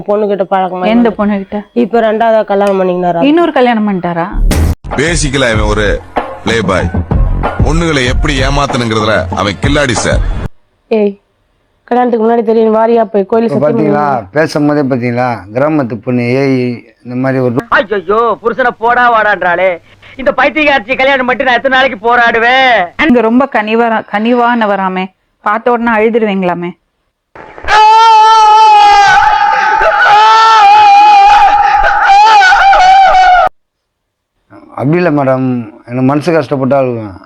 பொண்ணுகிட்ட பழக்கமா. எந்த பொண்ணுகிட்ட? இப்ப ரெண்டாவது கல்யாணம் பண்ணிக்கினாரா? இன்னொரு கல்யாணம் பண்ணிட்டாரா? பேசிக்கலா இவன் ஒரு பிளே பாய். பொண்ணுகளை எப்படி ஏமாத்தணுங்கிறதுல அவன் கில்லாடி சார். ஏய், கல்யாணத்துக்கு முன்னாடி தெரியும் வாரியா போய் கோயில் பாத்தீங்களா? பேசும்போதே பாத்தீங்களா? கிராமத்து பொண்ணு ஏய் இந்த மாதிரி ஒரு ஐயோ புருஷனை போடா வாடான்றாளே. இந்த பைத்தியக்காரச்சி கல்யாணம் மட்டும் நான் எத்தனை நாளைக்கு போராடுவேன்? நீங்க ரொம்ப கனிவானவராமே, பார்த்த உடனே அழுதுடுவீங்களாமே. அப்படி இல்லை மேடம், எனக்கு மனசு கஷ்டப்பட்டா அழுவேன்.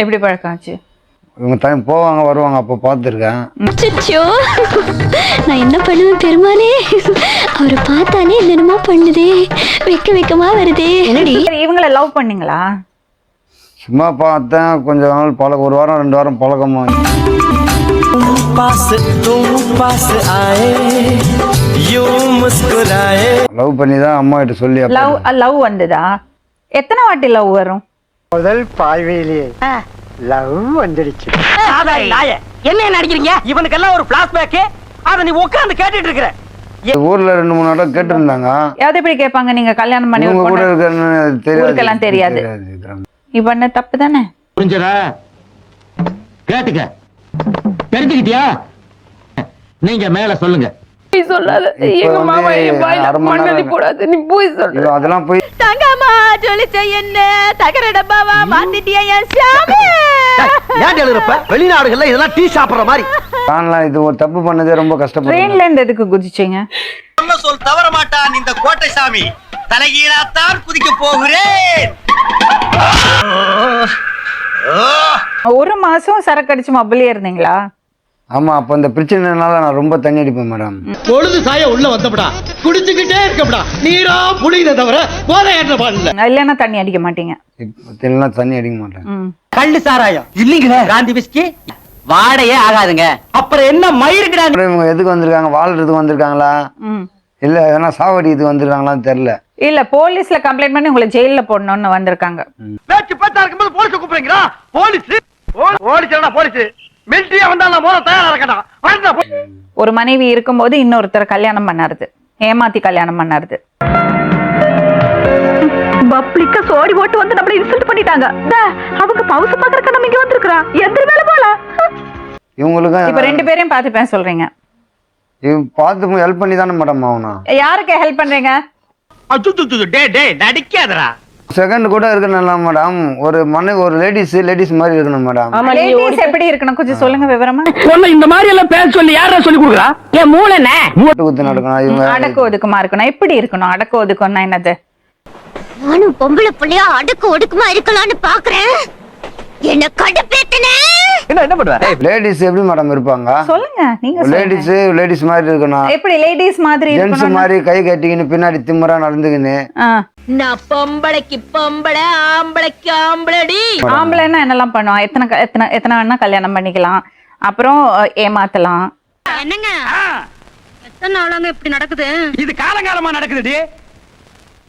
எப்படி பழக்கம் ஆச்சு? இவங்க டைம் போவாங்க வருவாங்க, அப்போ பார்த்துருக்கேன். நான் என்ன பண்ணுவேன் பெருமானே, அவரை பார்த்தானே என்னென்னமோ பண்ணுதே, வெக்கமா வருதே. இவங்கள லவ் பண்ணீங்களா? சும்மா பார்த்தேன், கொஞ்ச நாள் பழக்கம், 1 வாரம் 2 வாரம் பழக்கமா. லவ் பண்ணி தான் அம்மா கிட்ட சொல்லி. லவ் வந்ததா? எத்தனை வாட்டி லவ் வரும்? முதல் பார்வையிலேயே லவ் வந்துடுச்சு. என்ன நடிக்கிறீங்க? இவனுக்கெல்லாம் ஒரு பிளாஷ்பேக். அத நீ உட்கார்ந்து கேட்டுட்டு இருக்கிற. ஊர்ல 2-3 நாளா கேட்டு இருந்தாங்க. யாவது எப்படி கேட்பாங்க? நீங்க கல்யாணம் பண்ணி உங்க கூட இருக்கன்னு ஊருக்கெல்லாம் தெரியாது. இப்ப என்ன தப்பு தானே? புரிஞ்சதா? கேட்டுக்க. தெரிஞ்சுக்கிட்டியா? நீங்க மேல சொல்லுங்க. சொல்லாத. எங்க மாமா என் வாயில மண்ணடி போடாது. நீ போய் சொல்லு. அதெல்லாம் போய் தங்கம்மா சொல்லிச்ச என்ன தகர டப்பாவா மாத்திட்டியா என் சாமி? ஏன் எழுறப்ப வெளிநாடுகள்ல இதெல்லாம் டீ சாப்பிடுற மாதிரி. நான்லாம் இது ஒரு தப்பு பண்ணதே ரொம்ப கஷ்டப்பட்டேன். ட்ரெயின்ல இருந்து எதுக்கு குதிச்சீங்க? சொன்ன சொல் தவற மாட்டான் இந்த கோட்டை சாமி. தலைகீழாத்தான் குதிக்க போகிறேன். 1 மாசம் சரக்கு அடிச்சு மொபைலே இருந்தீங்களா? ஆமா, அப்ப இந்த பிரச்சனைனால நான் ரொம்ப தண்ணி அடிப்பேன் மேடம். பொழுது சாய உள்ள வந்தப்படா குடிச்சுக்கிட்டே இருக்கப்படா, நீரா புளியத தவிர போதை ஏற்ற பாடல. இல்லைன்னா தண்ணி அடிக்க மாட்டீங்க? இப்ப தண்ணி அடிக்க மாட்டேன். கள்ளு சாராயம் இல்லீங்களே, காந்தி விஸ்கி வாடையே ஆகாதுங்க. அப்புறம் என்ன மயிருக்குடா? இவங்க எதுக்கு வந்திருக்காங்க? வாழ்றதுக்கு வந்திருக்காங்களா இல்ல ஏன்னா சாவடிக்கு வந்திருக்காங்களான்னு தெரியல. இல்ல போலீஸ்ல கம்ப்ளைண்ட் பண்ணி உங்களை ஜெயில போடணும்னு வந்திருக்காங்க. பேச்சு பேச்சா இருக்கும்போது போலீஸ் கூப்பிடுறீங்களா? போலீஸ் மிலிட்டரியா வந்தாலும் மோத தயாரா இருக்கணும். ஒரு மனைவி இருக்கும்போது இன்னொருத்தர் கல்யாணம் பண்ணாருது, ஏமாத்தி கல்யாணம் பண்ணாருது. பப்ளிக்கா சோடி போட்டு வந்து நம்மள இன்சல்ட் பண்ணிட்டாங்க. அவங்க பவுஸ் பாக்குறதுக்கு நம்ம இங்க வந்திருக்கா? எந்த வேலை போல இவங்களுக்கு இப்ப 2 பேரையும் பார்த்து சொல்றீங்க. பார்த்து ஹெல்ப் பண்ணி தானே மேடம் ஆகணும். யாருக்கு ஹெல்ப் பண்றீங்க? நடிக்காதரா. செகண்ட் கூட இருக்கணும் மேடம். ஒரு லேடிஸ் மாதிரி இருக்கணும் மேடம். லேடிஸ் எப்படி இருக்கணும் கொஞ்சம் சொல்லுங்க விவரமா. இந்த மாதிரி எல்லாம் பேச சொல்லி யாரா சொல்லி கொடுக்குறா? ஏன் மூளை குத்து நடக்கணும். இவங்க அடக்க ஒதுக்கமா இருக்கணும். எப்படி இருக்கணும் அடக்க ஒதுக்கம்னா? என்னது? நானும் பொம்பளை பிள்ளையா அடக்கு ஒடுக்குமா இருக்கலாம்னு பாக்குறேன். என்ன கடுப்பேத்தனே. என்ன பண்ணுவ? லேடிஸ் எப்படி மேடம் இருப்பாங்க? சொல்லுங்க நீங்க. லேடிஸ் மாதிரி இருக்கணும். எப்படி லேடிஸ் மாதிரி இருக்கணும்? ஜென்ஸ் மாதிரி கை கட்டிக்கின்னு பின்னாடி திமிரா நடந்துக்கின்னு. நான் பொம்பளைக்கு பொம்பளை, ஆம்பளைக்கு ஆம்பளடி. ஆம்பளைன்னா என்னெல்லாம் பண்ணுவான்? எத்தனை வேணா கல்யாணம் பண்ணிக்கலாம், அப்புறம் ஏமாத்தலாம். என்னங்க எத்தனை நாளாங்க இப்படி நடக்குது? இது காலங்காலமா நடக்குதுடி.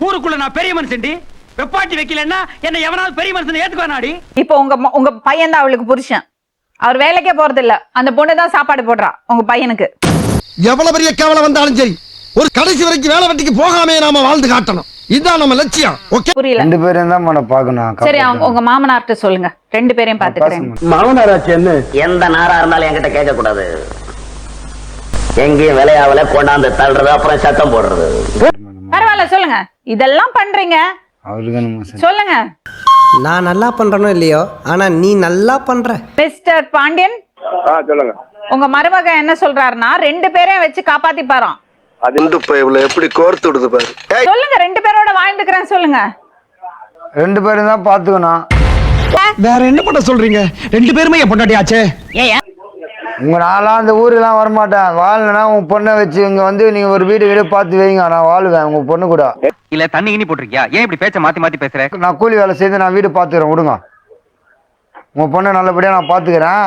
ஊருக்குள்ள நான் பெரிய மனுஷன்டி. வெப்பாட்டி வைக்கலன்னா என்ன எவனாவது பெரிய மனுஷன் ஏத்துக்குவானாடி? இப்போ உங்க பையன் தான் அவளுக்கு புருஷன். அவர் வேலைக்கே போறது இல்ல, அந்த பொண்ணு தான் சாப்பாடு போடுறா உங்க பையனுக்கு. எவ்வளவு பெரிய கேவலம் வந்தாலும் சரி, ஒரு கடைசி வரைக்கும் வேலை வெட்டிக்கு போகாமே நாம வாழ்ந்து காட்டணும். இதுதான் நம்ம லட்சியம். ஓகே, புரியல. 2 பேரும் தான் மேடம் பார்க்கணும். சரி, உங்க மாமனார்ட்ட சொல்லுங்க, 2 பேரையும் பாத்துக்கிறேன். மாமனாராச்சு என்ன? எந்த நாரா இருந்தாலும் என்கிட்ட கேட்க கூடாது. எங்கேயும் விளையாவல கொண்டாந்து தள்ளுறது, அப்புறம் சத்தம் போடுறது. பரவாயில்ல சொல்லுங்க. இதெல்லாம் பண்றீங்க சொல்லுங்க. நான் நல்லா பண்றனோ இல்லையோ, ஆனா நீ நல்லா பண்ற. மிஸ்டர் பாண்டியன் சொல்லுங்க. உங்க மருமக என்ன சொல்றாருன்னா 2 பேரையும் வச்சு காப்பாத்தி பாரோம். அது எப்படி கோர்த்து விடுது பாரு. சொல்லுங்க, 2 பேரோட வாழ்ந்துக்கிறேன் சொல்லுங்க. 2 பேரும் தான் பாத்துக்கணும். வேற என்ன பண்ண சொல்றீங்க? 2 பேருமே என் பொண்டாட்டியாச்சே. உங்க நான்லாம் அந்த ஊருலாம் வரமாட்டேன். வாழனா உங்க பொண்ணை வச்சு இங்க வந்து நீங்க ஒரு வீடு பார்த்து வைங்க, நான் வாழ்வேன் உங்க பொண்ணு கூட. இல்ல தண்ணி கிணி போட்டிருக்கியா? ஏன் இப்படி பேச்ச மாத்தி பேசுற? நான் கூலி வேலை செய்து நான் வீடு பாத்துக்கிறேன், விடுங்க. உங்க பொண்ணை நல்லபடியா நான் பாத்துக்கிறேன்.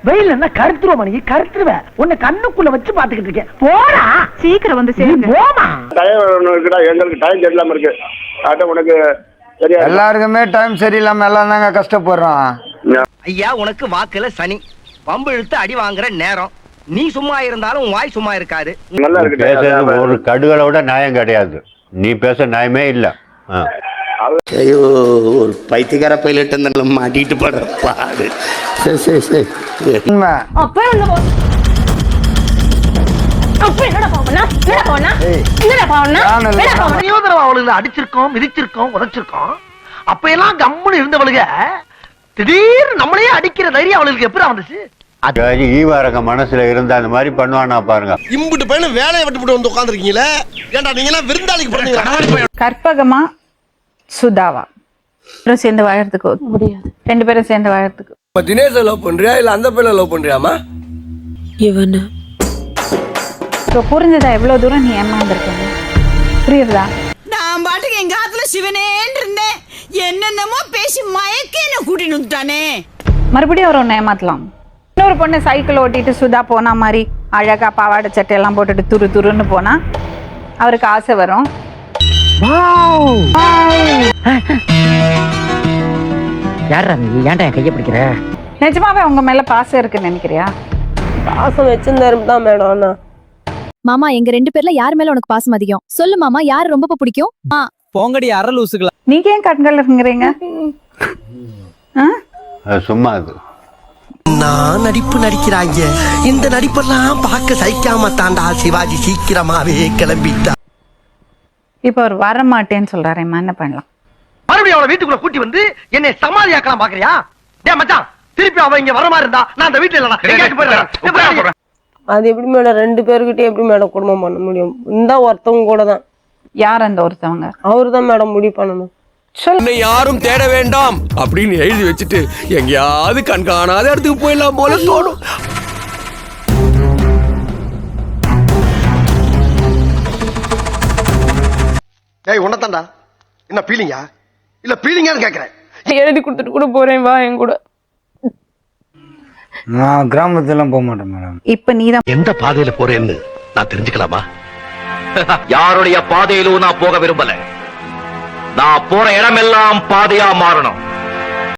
வெயில் என்ன கருத்துருவ மணி கருத்துருவேன். உன்னை கண்ணுக்குள்ள வச்சு பாத்துக்கிட்டு இருக்கேன். போடா சீக்கிரம் வந்து சேருங்க. போமா. டைம் இருக்குடா, எங்களுக்கு டைம் தெரியலாம இருக்கு. அட உனக்கு சரியா இருக்கும். எல்லாருக்குமே டைம் சரியில்லாம எல்லாம் தாங்க கஷ்டப்படுறோம். ஐயா உனக்கு வாக்குல சனி பம்பு இழுத்து அடி வாங்குற நேரம் நீ சும்மா இருந்தாலும் உன் வாய் சும்மா இருக்காது. நல்லா பேசுறது இருக்கு. ஒரு கடுகளோட நியாயம் கிடையாது. நீ பேச நியாயமே இல்ல. ஐயோ ஒரு பைத்தியக்கார பைலட் மாட்டிட்டு படுற பாடு. சரி உண்மை. அப்ப என்ன போ- அப்ப என்னடா பாவனா என்னடா பாவனா நானும் இல்ல. எத்தனையோ தடவை அவளுங்களை அடிச்சிருக்கோம் மிதிச்சிருக்கோம் உதைச்சிருக்கோம். அப்ப எல்லாம் கம்முன்னு இருந்தவளுக திடீர்னு நம்மளையே அடிக்கிற தைரியம் அவளுக்கு எப்படி வந்துச்சு? ஈவாரங்க மனசுல இருந்தா அந்த மாதிரி பண்ணுவானா பாருங்க. இம்புட்டு பையனும் வேலையை விட்டு வந்து உட்காந்துருக்கீங்களே. ஏன்டா நீங்க எல்லாம் விருந்தாளிக்கு போறீங்களா? கற்பகமா சுதாவா சேர்ந்து வாழறதுக்கு முடியாது. 2 பேரும் சேர்ந்து வாழறதுக்கு தினேஷ் லவ் பண்றியா இல்ல அந்த பையனை லவ் பண்றியாமா? இவனு புரிஞ்சதா எவ்வளவு தூரம் நீ ஏமாந்துருக்க? புரியுதா? நான் பாட்டுக்கு எங்க ஆத்துல சிவனேன்னு இருந்தேன். என்னென்னமோ பேசி மயக்க என்ன கூட்டிட்டு வந்துட்டானே. மறுபடியும் அவர் ஒன்று ஏமாத்தலாம். இன்னொரு பொண்ணு சைக்கிள் ஓட்டிட்டு சுதா போனா மாதிரி அழகா பாவாடை சட்டையெல்லாம் போட்டுட்டு துரு துருன்னு போனா அவருக்கு ஆசை வரும். யாரா நீ ஏன்டா கைய பிடிக்கிற? நிஜமாவே உங்க மேல பாசம் இருக்குன்னு நினைக்கிறியா? பாசம் வச்சிருந்தாரு தான் மேடம். மாமா எங்க 2 பேர்ல யார் மேல உனக்கு பாசம் அதிகம் சொல்லு மாமா. யார் ரொம்ப பிடிக்கும்? போங்கடி அரலூசுகளா. நீங்க ஏன் கண்கள் இருக்குங்கிறீங்க? சும்மா அது நான் நடிப்பு நடிக்கிறாங்க. இந்த நடிப்பெல்லாம் பார்க்க சகிக்காம தாண்டா சிவாஜி சீக்கிரமாவே கிளம்பிட்டா. இப்ப அவர் வர மாட்டேன்னு சொல்றாருமா, என்ன பண்ணலாம்? மறுபடியும் அவளை வீட்டுக்குள்ள கூட்டி வந்து என்னை சமாதியாக்கலாம் பாக்குறியா? டேய் மச்சான் திருப்பி அவ இங்க வர மாதிரி இருந்தா நான் அந்த வீட்டுல இல்லடா. எங்கேயாச்சும் போயிடுறேன். அது எப்படி மேடம் 2 பேர்கிட்ட எப்படி மேடம் குடும்பம் பண்ண முடியும்? இந்த ஒருத்தவங்க கூட தான். யார் அந்த ஒருத்தவங்க? அவரு தான் மேடம் முடிவு பண்ணணும். என்னை யாரும் தேட வேண்டாம் அப்படின்னு எழுதி வச்சுட்டு எங்கேயாவது கண்காணாத இடத்துக்கு போயிடலாம் போல தோணும். ஏய் உன்னதாண்டா என்ன பீலிங்கா இல்ல பீலிங்கான்னு கேக்குறேன். எழுதி கொடுத்துட்டு கூட போறேன் வா என் கூட. நான் கிராமத்துலாம் போக மாட்டேன் மேடம். இப்ப நீதான் எந்த பாதையில போறேன்னு நான் தெரிஞ்சுக்கலாமா? யாருடைய பாதையிலும் நான் போக விரும்பல. நான் போற இடமெல்லாம் பாதையா மாறணும்.